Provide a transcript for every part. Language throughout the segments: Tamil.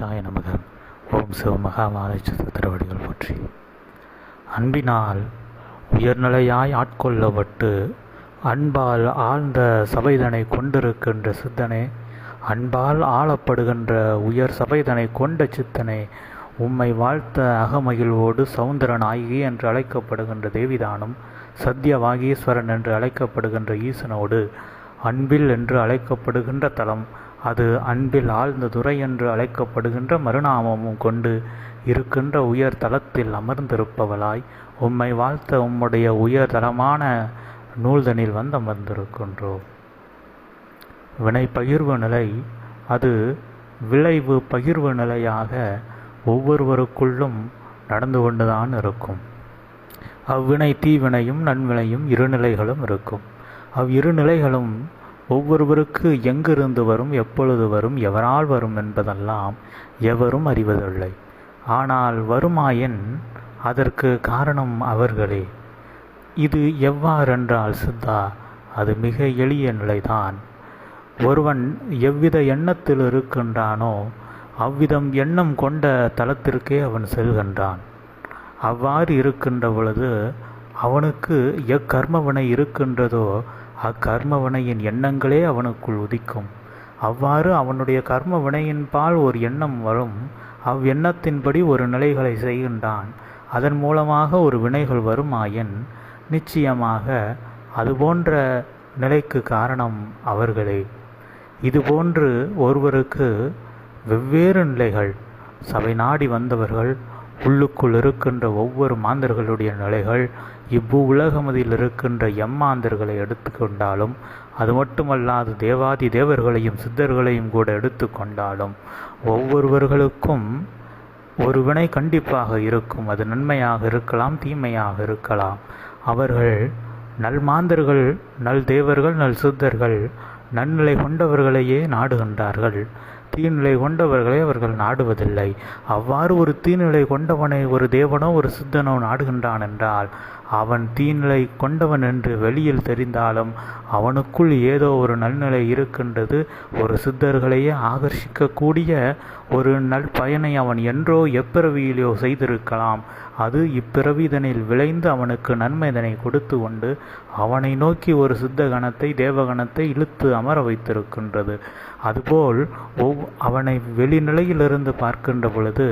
சிவாய நமக. ஓம் சிவமகாவாழைச்ச திருவடிகள் போற்றி. அன்பினால் உயர்நிலையாய் ஆட்கொள்ளப்பட்டு அன்பால் ஆழ்ந்த சபைதனை கொண்டிருக்கின்ற சித்தனே, அன்பால் ஆளப்படுகின்ற உயர் சபைதனை கொண்ட சித்தனே, உம்மை வாழ்த்த அகமகிழ்வோடு சௌந்தரநாயகி என்று அழைக்கப்படுகின்ற தேவிதானும் சத்தியவாகீஸ்வரன் என்று அழைக்கப்படுகின்ற ஈசனோடு அன்பில் என்று அழைக்கப்படுகின்ற தலம், அது அன்பில் ஆழ்ந்த துறை என்று அழைக்கப்படுகின்ற மறுநாமமும் கொண்டு இருக்கின்ற உயர் தலத்தில் அமர்ந்திருப்பவளாய் உம்மை வாழ்த்த உம்முடைய உயர் தரமான நூல்தனில் அமர்ந்திருக்கின்றோம். வினை பகிர்வு நிலை அது விளைவு பகிர்வு நிலையாக ஒவ்வொருவருக்குள்ளும் நடந்து கொண்டுதான் இருக்கும். அவ்வினை தீவினையும் நன்வினையும் இரு நிலைகளும் இருக்கும். இரு நிலைகளும் ஒவ்வொருவருக்கு எங்கிருந்து வரும், எப்பொழுது வரும், எவரால் வரும் என்பதெல்லாம் எவரும் அறிவதில்லை. ஆனால் வருமாயின் அதற்கு காரணம் அவர்களே. இது எவ்வாறென்றால் சித்தா, அது மிக எளிய நிலைதான். ஒருவன் எவ்வித எண்ணத்தில் இருக்கின்றானோ அவ்விதம் எண்ணம் கொண்ட தலத்திற்கே அவன் செல்கின்றான். அவ்வாறு இருக்கின்ற பொழுது அவனுக்கு எக்கர்மவினை இருக்கின்றதோ அக்கர்மவினையின் எண்ணங்களே அவனுக்குள் உதிக்கும். அவ்வாறு அவனுடைய கர்ம வினையின்பால் ஒரு எண்ணம் வரும். அவ்வெண்ணத்தின்படி ஒரு நிலைகளை செய்கின்றான். அதன் மூலமாக ஒரு வினைகள் வருமாயின் நிச்சயமாக அதுபோன்ற நிலைக்கு காரணம் அவர்களே. இதுபோன்று ஒருவருக்கு வெவ்வேறு நிலைகள் சபை நாடி வந்தவர்கள் உள்ளுக்குள் இருக்கின்ற ஒவ்வொரு மாந்தர்களுடைய நிலைகள், இவ்வு உலகமதில் இருக்கின்ற எம்மாந்தர்களை எடுத்துக்கொண்டாலும், அது மட்டுமல்லாது தேவாதி தேவர்களையும் சித்தர்களையும் கூட எடுத்துக்கொண்டாலும் ஒவ்வொருவர்களுக்கும் ஒரு வினை கண்டிப்பாக இருக்கும். அது நன்மையாக இருக்கலாம், தீமையாக இருக்கலாம். அவர்கள் நல்மாந்தர்கள், நல் தேவர்கள், நல் சித்தர்கள் நன்னிலை கொண்டவர்களையே நாடுகின்றார்கள். தீநிலை கொண்டவர்களை அவர்கள் நாடுவதில்லை. அவ்வாறு ஒரு தீநிலை கொண்டவனை ஒரு தேவனோ ஒரு சித்தனோ நாடுகின்றான் என்றால் அவன் தீநிலை கொண்டவன் என்று வெளியில் தெரிந்தாலும் அவனுக்குள் ஏதோ ஒரு நல்நிலை இருக்கின்றது. ஒரு சித்தர்களையே ஆகர்ஷிக்கக்கூடிய ஒரு நற்பயனை அவன் என்றோ எப்பிறவியிலோ செய்திருக்கலாம். அது இப்பிறவிதனில் விளைந்து அவனுக்கு நன்மைதனை கொடுத்து கொண்டு அவனை நோக்கி ஒரு சித்த கணத்தை தேவகணத்தை இழுத்து அமர வைத்திருக்கின்றது. அதுபோல் அவனை வெளிநிலையிலிருந்து பார்க்கின்ற பொழுது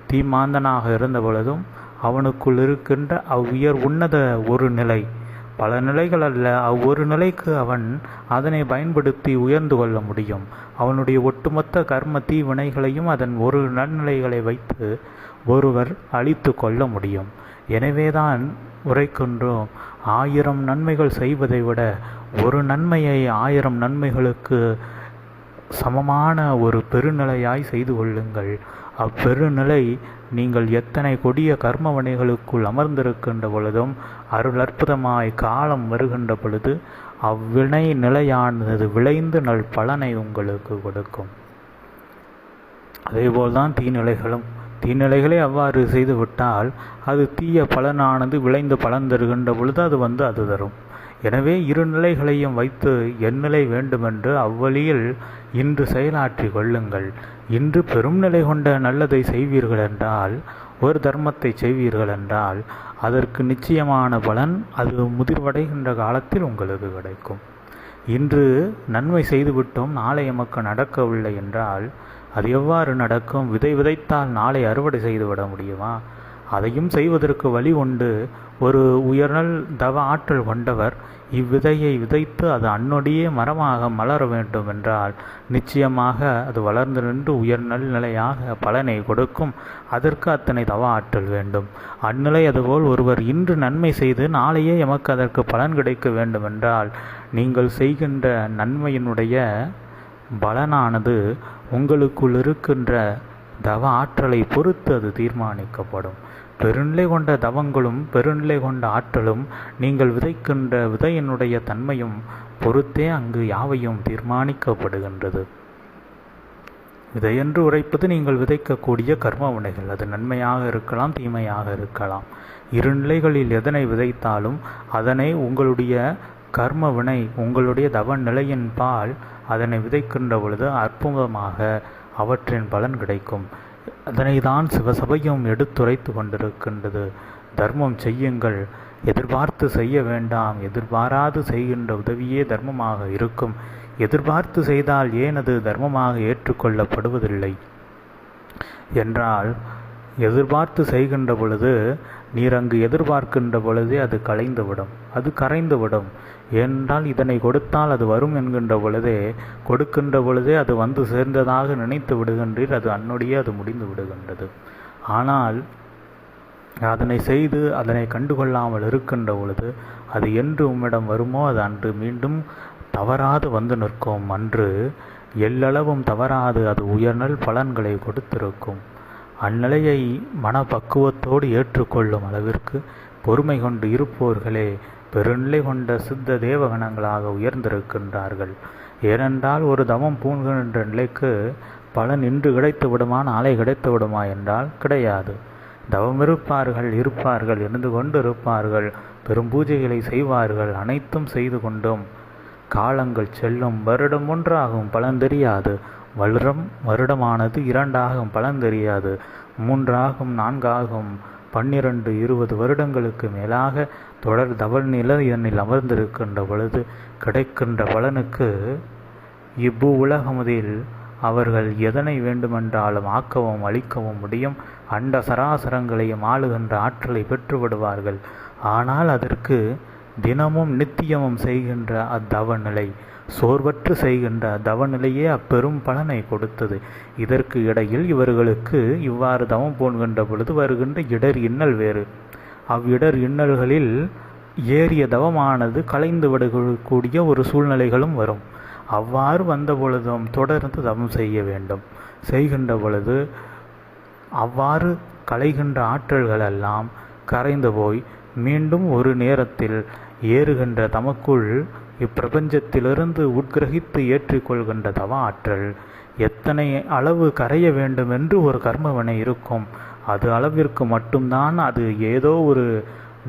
தீமாந்தனாக இருந்த பொழுதும் அவனுக்குள் இருக்கின்ற உயர் உன்னத ஒரு நிலை, பல நிலைகள் அல்ல, ஒரு நிலைக்கு அவன் அதனை பயன்படுத்தி உயர்ந்து கொள்ள முடியும். அவனுடைய ஒட்டுமொத்த கர்ம தீ வினைகளையும் அதன் ஒரு நன்னிலைகளை வைத்து ஒருவர் அழித்து கொள்ள முடியும். எனவேதான் உரைக்கின்றோம், 1000 நன்மைகள் செய்வதை விட ஒரு நன்மையை 1000 நன்மைகளுக்கு சமமான ஒரு பெருநிலையாய் செய்து கொள்ளுங்கள். அப்பெருநிலை நீங்கள் எத்தனை கொடிய கர்மவனைகளுக்குள் அமர்ந்திருக்கின்ற பொழுதும் அருள் அற்புதமாய் காலம் வருகின்ற பொழுது அவ்வினை நிலையானது விளைந்து நல் பலனை உங்களுக்கு கொடுக்கும். அதேபோல்தான் தீநிலைகளும். தீநிலைகளை அவ்வாறு செய்துவிட்டால் அது தீய பலனானது விளைந்து பலன் தருகின்ற பொழுது அது தரும். எனவே இரு நிலைகளையும் வைத்து எந்நிலை வேண்டுமென்று அவ்வழியில் இன்று செயலாற்றி கொள்ளுங்கள். இன்று பெரும் நிலை கொண்ட நல்லதை செய்வீர்கள் என்றால், ஒரு தர்மத்தை செய்வீர்கள் என்றால் அதற்கு நிச்சயமான பலன் அது முதிர்வடைகின்ற காலத்தில் உங்களுக்கு கிடைக்கும். இன்று நன்மை செய்துவிட்டோம், நாளை எமக்கு நடக்கவில்லை என்றால் அது எவ்வாறு நடக்கும்? விதை விதைத்தால் நாளை அறுவடை செய்துவிட முடியுமா? அதையும் செய்வதற்கு வழி உண்டு. ஒரு உயர்நல் தவ ஆற்றல் கொண்டவர் இவ்விதையை விதைத்து அது அன்னொடியே மரமாக மலர வேண்டும் என்றால் நிச்சயமாக அது வளர்ந்து நின்று உயர்நல் நிலையாக பலனை கொடுக்கும். அதற்கு அத்தனை தவ ஆற்றல் வேண்டும். அந்நிலை அதுபோல் ஒருவர் இன்று நன்மை செய்து நாளையே எமக்கு அதற்கு பலன் கிடைக்க வேண்டும் என்றால் நீங்கள் செய்கின்ற நன்மையினுடைய பலனானது உங்களுக்குள் இருக்கின்ற தவ ஆற்றலை பொறுத்து அது தீர்மானிக்கப்படும். பெருநிலை கொண்ட தவங்களும் பெருநிலை கொண்ட ஆற்றலும் நீங்கள் விதைக்கின்ற விதையினுடைய தன்மையும் பொறுத்தே அங்கு யாவையும் தீர்மானிக்கப்படுகின்றது. விதையென்று உரைப்பது நீங்கள் விதைக்கக்கூடிய கர்ம வினைகள். அது நன்மையாக இருக்கலாம், தீமையாக இருக்கலாம். இரு நிலைகளில் எதனை விதைத்தாலும் அதனை உங்களுடைய கர்ம வினை உங்களுடைய தவ நிலையின் பால் அதனை விதைக்கின்ற பொழுது அற்புதமாக அவற்றின் பலன் கிடைக்கும். அதனை தான் சிவசபையும் எடுத்துரைத்து கொண்டிருக்கின்றது. தர்மம் செய்யுங்கள், எதிர்பார்த்து செய்ய வேண்டாம். எதிர்பாராது செய்கின்ற உதவியே தர்மமாக இருக்கும். எதிர்பார்த்து செய்தால் ஏன் அது தர்மமாக ஏற்றுக்கொள்ளப்படுவதில்லை என்றால், எதிர்பார்த்து செய்கின்ற பொழுது நீர் அங்கு எதிர்பார்க்கின்ற பொழுதே அது கலைந்துவிடும், அது கரைந்துவிடும். ஏனென்றால் இதனை கொடுத்தால் அது வரும் என்கின்ற பொழுதே, கொடுக்கின்ற பொழுதே அது வந்து சேர்ந்ததாக நினைத்து விடுகின்றீர். அது அன்னுடைய அது முடிந்து விடுகின்றது. ஆனால் அதனை செய்து அதனை கண்டுகொள்ளாமல் இருக்கின்ற பொழுது அது என்று உம்மிடம் வருமோ அது அன்று மீண்டும் தவறாது வந்து நிற்கும். அன்று எல்லளவும் தவறாது அது உயர்நல் பலன்களை கொடுத்திருக்கும். அந்நிலையை மனப்பக்குவத்தோடு ஏற்றுக்கொள்ளும் அளவிற்கு பொறுமை கொண்டு இருப்போர்களே பெருநிலை கொண்ட சித்த தேவகணங்களாக உயர்ந்திருக்கின்றார்கள். ஏனென்றால் ஒரு தவம் பூண்கின்ற நிலைக்கு பலன் இன்று கிடைத்து விடுமா, நாளை கிடைத்து விடுமா என்றால் கிடையாது. தவம் இருப்பார்கள், இருந்து கொண்டு இருப்பார்கள், பெரும் பூஜைகளை செய்வார்கள், அனைத்தும் செய்து கொண்டும் காலங்கள் செல்லும். வருடம் ஒன்றாகும், பலன் தெரியாது. வருடமானது 2 ஆகும், பலன் தெரியாது. 3 ஆகும், 4 ஆகும், 12, 20 வருடங்களுக்கு மேலாக தொடர் தவள் நிலை இதனில் அமர்ந்திருக்கின்ற பொழுது கிடைக்கின்ற பலனுக்கு இவ்வு உலகமுதில் அவர்கள் எதனை வேண்டுமென்றாலும் ஆக்கவும் அழிக்கவும் முடியும். அண்ட சராசரங்களையும் ஆளுகின்ற ஆற்றலை பெற்றுவிடுவார்கள். ஆனால் அதற்கு தினமும் நித்தியமும் செய்கின்ற அத்தவநிலை, சோர்வற்று செய்கின்ற தவநிலையே அப்பெரும் பலனை கொடுத்தது. இதற்கு இடையில் இவர்களுக்கு இவ்வாறு தவம் போன்கின்ற பொழுது வருகின்ற இடர் இன்னல் வேறு. அவ்விடர் இன்னல்களில் ஏறிய தவமானது கலைந்து விடக்கூடிய ஒரு சூழ்நிலைகளும் வரும். அவ்வாறு வந்த பொழுதும் தொடர்ந்து தவம் செய்ய வேண்டும். செய்கின்ற பொழுது அவ்வாறு கலைகின்ற ஆற்றல்கள் எல்லாம் கரைந்து போய் மீண்டும் ஒரு நேரத்தில் ஏறுகின்ற தமக்குள் இப்பிரபஞ்சத்திலிருந்து உட்கிரகித்து ஏற்றிக்கொள்கின்ற தவ ஆற்றல் எத்தனை அளவு கரைய வேண்டும் என்று ஒரு கர்மவினை இருக்கும். அது அளவிற்கு மட்டும்தான் அது ஏதோ ஒரு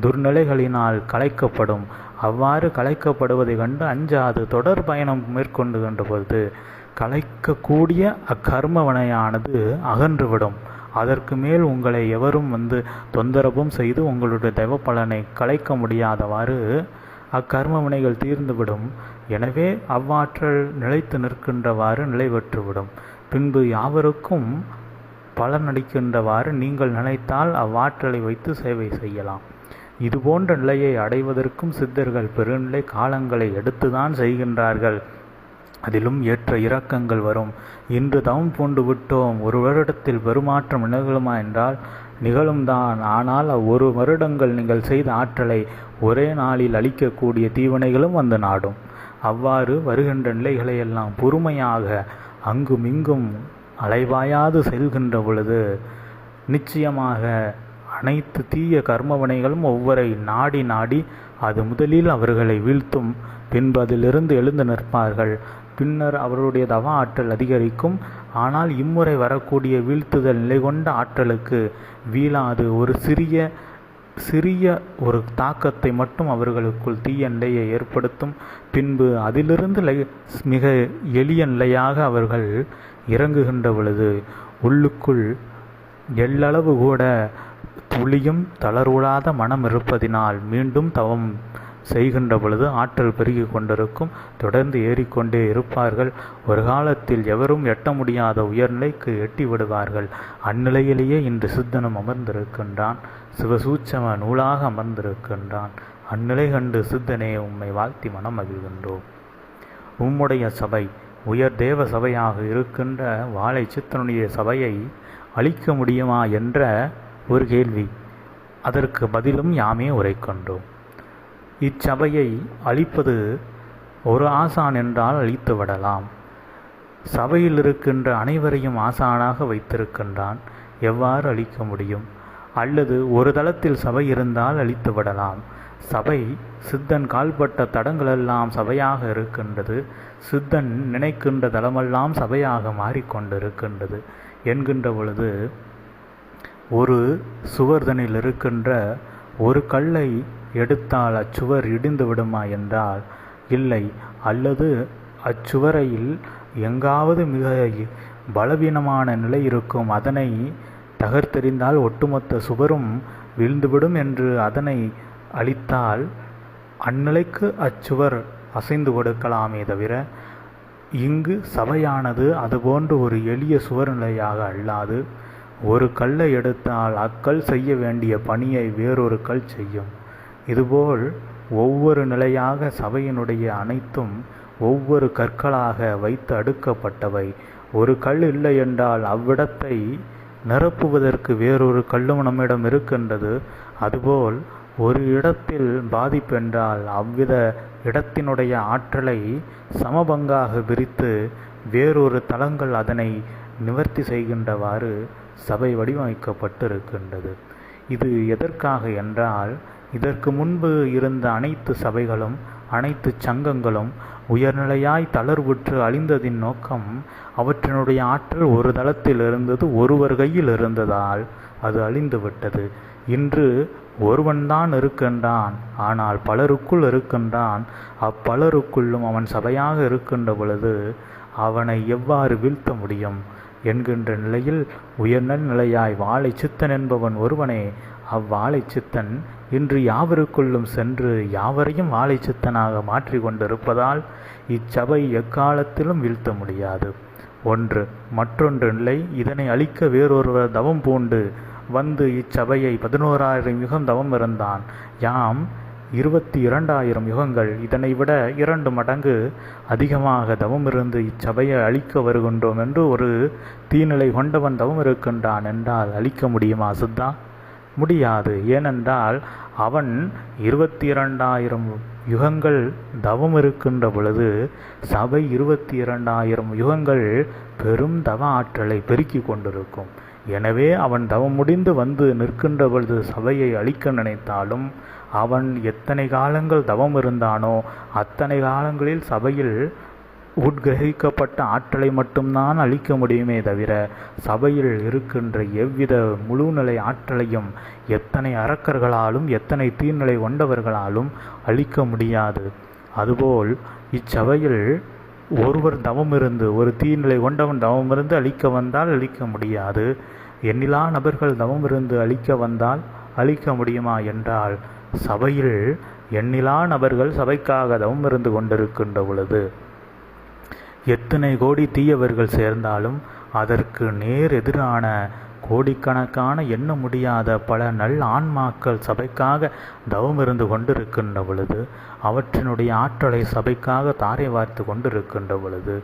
துர்நிலைகளினால் கலைக்கப்படும். அவ்வாறு கலைக்கப்படுவதை கண்டு அஞ்சாது தொடர் பயணம் மேற்கொண்டுகின்ற பொழுது கலைக்கக்கூடிய அக்கர்மவினையானது அகன்றுவிடும். அதற்கு மேல் உங்களை எவரும் தொந்தரவும் செய்து உங்களுடைய தெய்வ பலனை கலைக்க முடியாதவாறு அக்கர்ம வினைகள் தீர்ந்துவிடும். எனவே அவ்வாற்றல் நிலைத்து நிற்கின்றவாறு நிலை பெற்றுவிடும். பின்பு யாவருக்கும் பலனளிக்கின்றவாறு நீங்கள் நினைத்தால் அவ்வாற்றலை வைத்து சேவை செய்யலாம். இதுபோன்ற நிலையை அடைவதற்கும் சித்தர்கள் பெருநிலை காலங்களை எடுத்துதான் செய்கின்றார்கள். அதிலும் ஏற்ற இறக்கங்கள் வரும். இன்று தவம் பூண்டு விட்டோம், 1 வருடத்தில் பெருமாற்றம் நிகழுமா என்றால் நிகழும்தான். ஆனால் 1 வருடங்கள் நீங்கள் செய்த ஆற்றலை ஒரே நாளில் அளிக்கக்கூடிய தீவினைகளும் நாடும். அவ்வாறு வருகின்ற நிலைகளை எல்லாம் பொறுமையாக அங்கும் இங்கும் அலைவாயாது செல்கின்ற பொழுது நிச்சயமாக அனைத்து தீய கர்மவினைகளும் ஒவ்வொரு நாடி அது முதலில் அவர்களை வீழ்த்தும். பின்பு அதிலிருந்து எழுந்து நிற்பார்கள். பின்னர் அவருடைய தவ ஆற்றல் அதிகரிக்கும். ஆனால் இம்முறை வரக்கூடிய வீழ்த்துதல் நிலை கொண்ட ஆற்றலுக்கு வீழாது. ஒரு சிறிய ஒரு தாக்கத்தை மட்டும் அவர்களுக்குள் தீய நிலையை ஏற்படுத்தும். பின்பு அதிலிருந்து மிக எளிய நிலையாக அவர்கள் இறங்குகின்ற பொழுது உள்ளுக்குள் எல்லளவு கூட துளியும் தளர்வுடாத மனம் இருப்பதினால் மீண்டும் தவம் செய்கின்ற பொழுது ஆற்றல் பெருகி கொண்டிருக்கும். தொடர்ந்து ஏறிக்கொண்டே இருப்பார்கள். ஒரு காலத்தில் எவரும் எட்ட முடியாத உயர்நிலைக்கு எட்டி விடுவார்கள். அந்நிலையிலேயே இன்று சித்தனும் அமர்ந்திருக்கின்றான். சிவசூட்சம நூலாக அமர்ந்திருக்கின்றான். அந்நிலை கண்டு சித்தனே உம்மை வாழ்த்தி மனம் மகிழ்கின்றோம். உம்முடைய சபை உயர் தேவ சபையாக இருக்கின்ற வாழை சித்தனுடைய சபையை அழிக்க முடியுமா என்ற ஒரு கேள்வி. அதற்கு பதிலும் யாமே உரைக்கின்றோம். இச்சபையை அழிப்பது ஒரு ஆசான் என்றால் அழித்து விடலாம். சபையில் இருக்கின்ற அனைவரையும் ஆசானாக வைத்திருக்கின்றான். எவ்வாறு அழிக்க முடியும்? அல்லது ஒரு தளத்தில் சபை இருந்தால் அழித்து விடலாம். சபை சித்தன் கால்பட்ட தடங்களெல்லாம் சபையாக இருக்கின்றது. சித்தன் நினைக்கின்ற தளமெல்லாம் சபையாக மாறிக்கொண்டிருக்கின்றது என்கின்ற பொழுது ஒரு சுவர்தனில் இருக்கின்ற ஒரு கல்லை எடுத்தால் அச்சுவர் இடிந்து விடுமா என்றால் இல்லை. அல்லது அச்சுவரையில் எங்காவது மிக பலவீனமான நிலை இருக்கும். அதனை தகர்த்தெறிந்தால் ஒட்டுமொத்த சுவரும் வீழ்ந்துவிடும் என்று அதனை அழித்தால் அந்நிலைக்கு அச்சுவர் அசைந்து கொடுக்கலாமே தவிர, இங்கு சபையானது அதுபோன்று ஒரு எளிய சுவர் நிலையாக அல்லாது, ஒரு கல்லை எடுத்தால் அக்கல் செய்ய வேண்டிய பணியை வேறொரு கல் செய்யும். இதுபோல் ஒவ்வொரு நிலையாக சபையினுடைய அனைத்தும் ஒவ்வொரு கற்களாக வைத்து அடுக்கப்பட்டவை. ஒரு கல் இல்லை என்றால் அவ்விடத்தை நிரப்புவதற்கு வேறொரு கல்லும் நம்மிடம் இருக்கின்றது. அதுபோல் ஒரு இடத்தில் பாதிப்பென்றால் அவ்வித இடத்தினுடைய ஆற்றலை சமபங்காக பிரித்து வேறொரு தளங்கள் அதனை நிவர்த்தி செய்கின்றவாறு சபை வடிவமைக்கப்பட்டிருக்கின்றது. இது எதற்காக என்றால், இதற்கு முன்பு இருந்த அனைத்து சபைகளும் அனைத்து சங்கங்களும் உயர்நிலையாய் தளர்வுற்று அழிந்ததின் நோக்கம் அவற்றினுடைய ஆற்றல் ஒரு தளத்தில் இருந்தது, ஒருவர் கையில் இருந்ததால் அது அழிந்துவிட்டது. இன்று ஒருவன்தான் இருக்கின்றான், ஆனால் பலருக்குள் இருக்கின்றான். அப்பலருக்குள்ளும் அவன் சபையாக இருக்கின்ற பொழுது அவனை எவ்வாறு வீழ்த்த முடியும் என்கின்ற நிலையில் உயர்நல் நிலையாய் வாழை சித்தன் என்பவன் ஒருவனே. அவ்வாழை சித்தன் இன்று யாவருக்குள்ளும் சென்று யாவரையும் வாழை சித்தனாக மாற்றி கொண்டிருப்பதால் இச்சபை எக்காலத்திலும் வீழ்த்த முடியாது. ஒன்று. மற்றொன்று நிலை, இதனை அழிக்க வேறொருவர் தவம் பூண்டு வந்து இச்சபையை 11,000 யுகம் தவம் இருந்தான். யாம் 22,000 யுகங்கள், இதனை விட 2 மடங்கு அதிகமாக தவம் இருந்து இச்சபையை அழிக்க வருகின்றோம் என்று ஒரு தீநிலை கொண்டவன் தவம் இருக்கின்றான் என்றால் அழிக்க முடியுமா சித்தா? முடியாது. ஏனென்றால் அவன் 22,000 யுகங்கள் தவம் இருக்கின்ற பொழுது சபை 22,000 யுகங்கள் பெரும் தவ ஆற்றலை பெருக்கி கொண்டிருக்கும். எனவே அவன் தவம் முடிந்து வந்து நிற்கின்ற பொழுது சபையை அழிக்க நினைத்தாலும் அவன் எத்தனை காலங்கள் தவம் இருந்தானோ அத்தனை காலங்களில் சபையில் உட்கிரகிக்கப்பட்ட ஆற்றலை மட்டும்தான் அழிக்க முடியுமே தவிர, சபையில் இருக்கின்ற எவ்வித முழுநிலை ஆற்றலையும் எத்தனை அரக்கர்களாலும் எத்தனை தீநிலை கொண்டவர்களாலும் அழிக்க முடியாது. அதுபோல் இச்சபையில் ஒருவர் தவம் இருந்து, ஒரு தீநிலை கொண்டவன் தவம் இருந்து அழிக்க வந்தால் அழிக்க முடியாது. எண்ணிலா நபர்கள் தவம் இருந்து அழிக்க வந்தால் அழிக்க முடியுமா என்றால், சபையில் எண்ணிலா நபர்கள் சபைக்காக தவம் இருந்து கொண்டிருக்கின்ற பொழுது எத்தனை கோடி தீயவர்கள் சேர்ந்தாலும் அதற்கு நேர் எதிரான கோடிக்கணக்கான எண்ண முடியாத பல நல் ஆன்மாக்கள் சபைக்காக தவம் இருந்து கொண்டிருக்கின்ற பொழுது, அவற்றினுடைய ஆற்றலை சபைக்காக தாரை வார்த்து கொண்டிருக்கின்ற பொழுது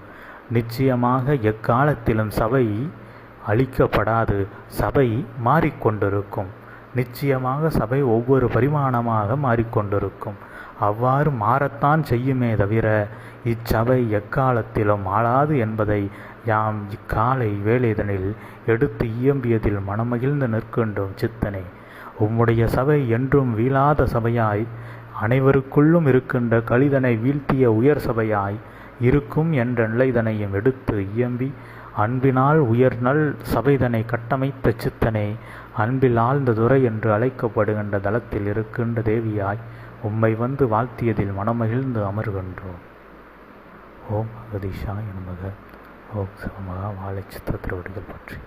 நிச்சயமாக எக்காலத்திலும் சபை அழிக்கப்படாது. சபை மாறிக்கொண்டிருக்கும். நிச்சயமாக சபை ஒவ்வொரு பரிமாணமாக மாறிக்கொண்டிருக்கும். அவ்வாறு மாறத்தான் செய்யுமே தவிர இச்சபை எக்காலத்திலும் ஆளாது என்பதை யாம் இக்காலை வேலைதனில் எடுத்து இயம்பியதில் மனமகிழ்ந்து நிற்கின்றோம். சித்தனே, உம்முடைய சபை என்றும் வீழாத சபையாய், அனைவருக்குள்ளும் இருக்கின்ற கலிதனை வீழ்த்திய உயர் சபையாய் இருக்கும் என்ற நிலைதனையும் எடுத்து இயம்பி அன்பினால் உயர்நல் சபைதனை கட்டமைத்த சித்தனே, அன்பில் ஆழ்ந்த துறை என்று அழைக்கப்படுகின்ற தளத்தில் இருக்கின்ற தேவியாய் உம்மை வந்து வாழ்த்தியதில் மனமகிழ்ந்து அமர்கின்றோம். ஓம் அகதீஷாய நமக. ஓம் சிவமகா வாழை சித்திர திருவடிகள் பற்றி.